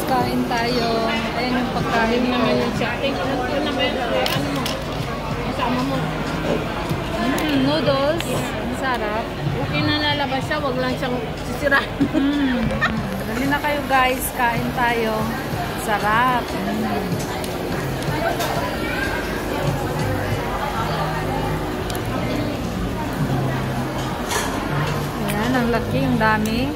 kain tayo. Ayan yung pagkain naman yung shopping. Ano mo? Kasama mo. Noodles. Ang sarap. Okay na lalabas siya, wag lang siyang sisirain. Dali na kayo guys, kain tayo. Sarap. Ayan, ang laki, yung dami.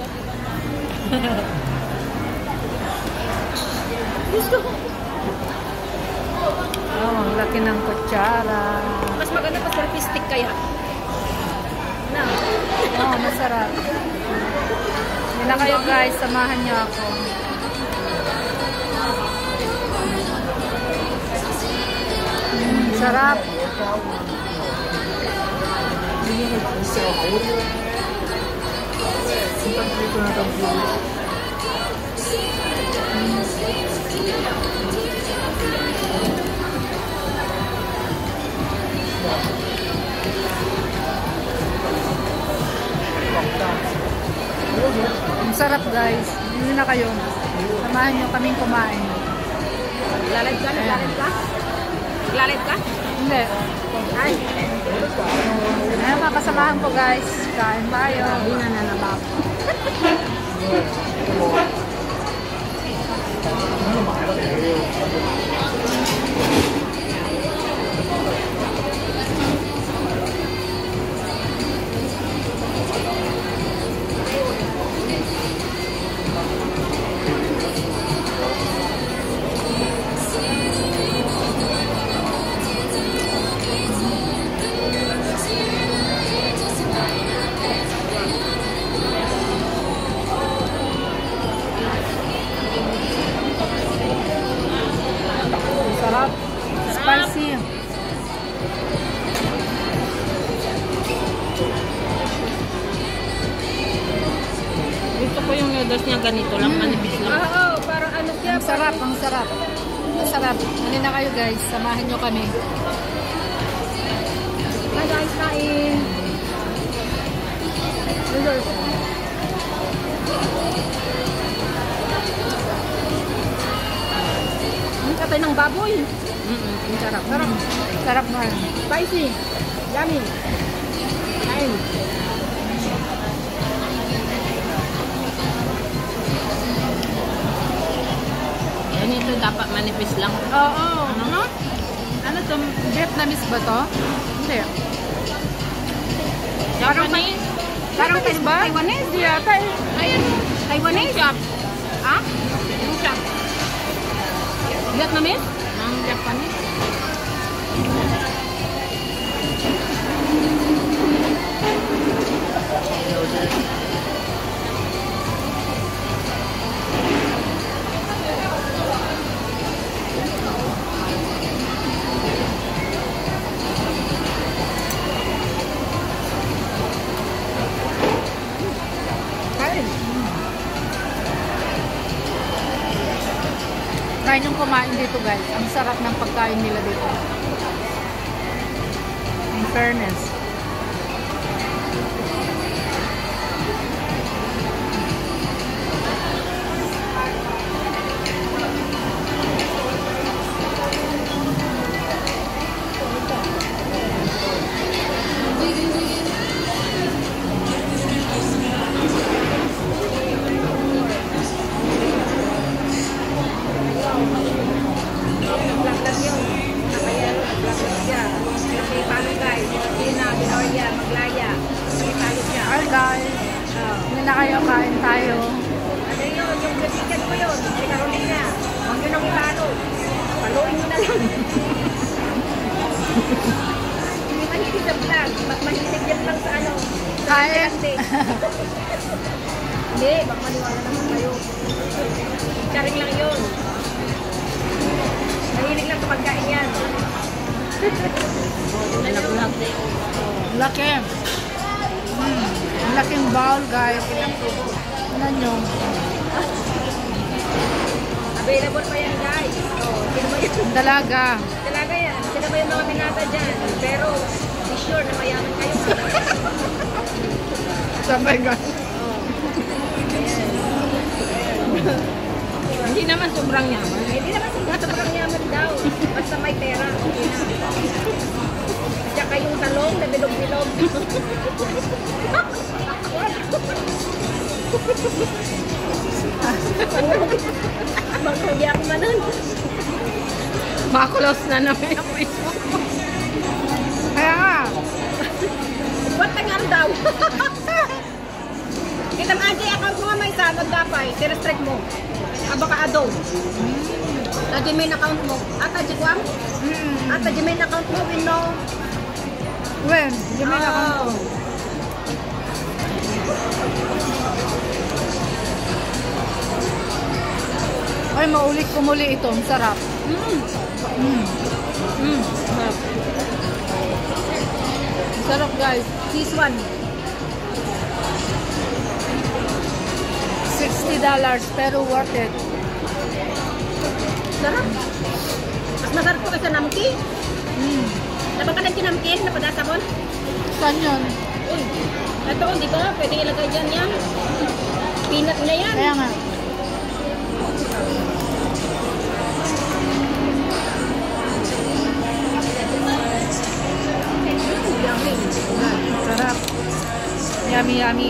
Oh, ang laki ng kutsara. Mas maganda pa selfie stick kaya. Na. Oh, masarap. Hindi na kayo guys, samahan niyo ako. Sarap. Ang sarap guys. Hindi na kayo. Samahan nyo kaming kumain. Lalad ka? Naglalad ka? Naglalad ka? Hindi. Ay. Ayan mga kasamahan ko guys. Kain tayo. Hindi na nanabak. Sarap. Spicy. Gusto ko yung noodles niya ganito lang, manipis lang. Oo, parang ano siya. Ang sarap, ang sarap. Ang sarap. Hindi na kayo guys. Samahan nyo kami. Hi guys, kain. Noodles. Ang katay ng baboy. Ang sarap. Sarap. Sarap na. Spicy. Yummy. Kain. Ganito dapat manipis lang. Oo. Ano to? Vietnamese ba to? Hindi. Japanese. Parang ba? Taiwanese. Yata eh. Ayun. Taiwanese. Shop. Ha? Yung shop. Vietnamese? Ang Japanese. Try nyung kumain dito guys. Ang sarap ng pagkain nila dito. In fairness. Alright guys. Hindi na kayo, kain tayo. Ano yun? Yung kasikat ko yun. Si Carolina. Huwag yun ang ipalo. Paluin mo na lang. Hindi mahilig sa vlog. Mahilig yan lang sa ano. Kain. Hindi. Bak maniwala naman kayo. Charing lang yun. Mahilig lang sa pagkain yan. Laki. Ang laking bowl guys. Ano nyo? Available pa yan guys. Sino ba yun? Dalaga. Talaga yan. Sino ba yung mga binata dyan? Pero, be sure na mayaman kayo. Sabay guys. Hindi naman sobrang yaman. Hindi naman sobrang yaman daw. Basta may pera. Okay na. Tsaka yung talong na bilog-bilog. Magkagyak manan. Makulos na namin ang Facebook mo. Kaya nga. What tangan daw? Kita nga Angie, account mo nga may sanod dapay. I-restrict mo. Abaka ado. Sa Gmail account mo. Ata Jikwam? Ata Gmail account mo, wino. When? Gmail account ko. Ay, maulit ko muli ito. Ang sarap. Sarap. Ang sarap, guys. This one. $60 pero worth it. Sarap. Mas masarap po kasi namki. Napang ka ng kinamkin, napadasabon. Saan yun? Uy, ito, di ba? Pwede ilagay dyan yan. Peanut na yan. Kaya nga. Yummy. Sarap. Yummy, yummy.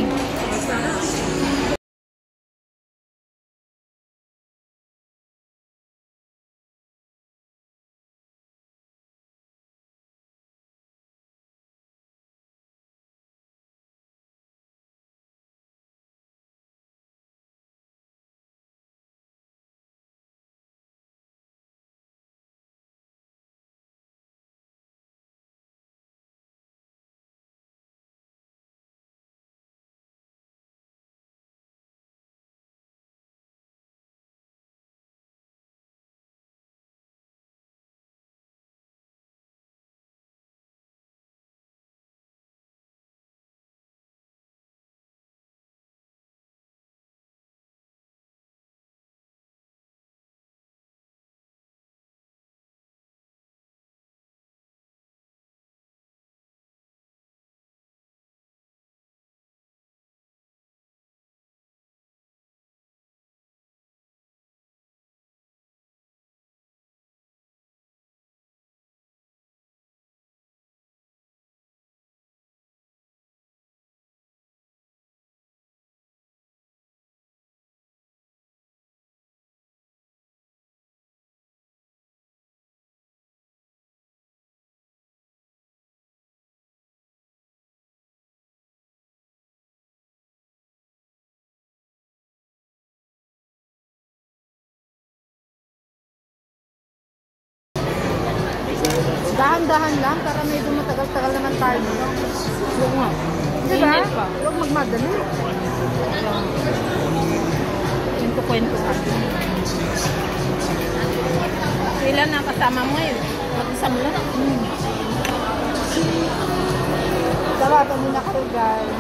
Dahan-dahan lang para medyo matagal-tagal naman tayo. Oo nga. Diba? Init pa. Huwag magmadali. Kwento ka. Kailan na kasama mo ngayon? Mag-isa mo lang. Sarap, muna kayo guys.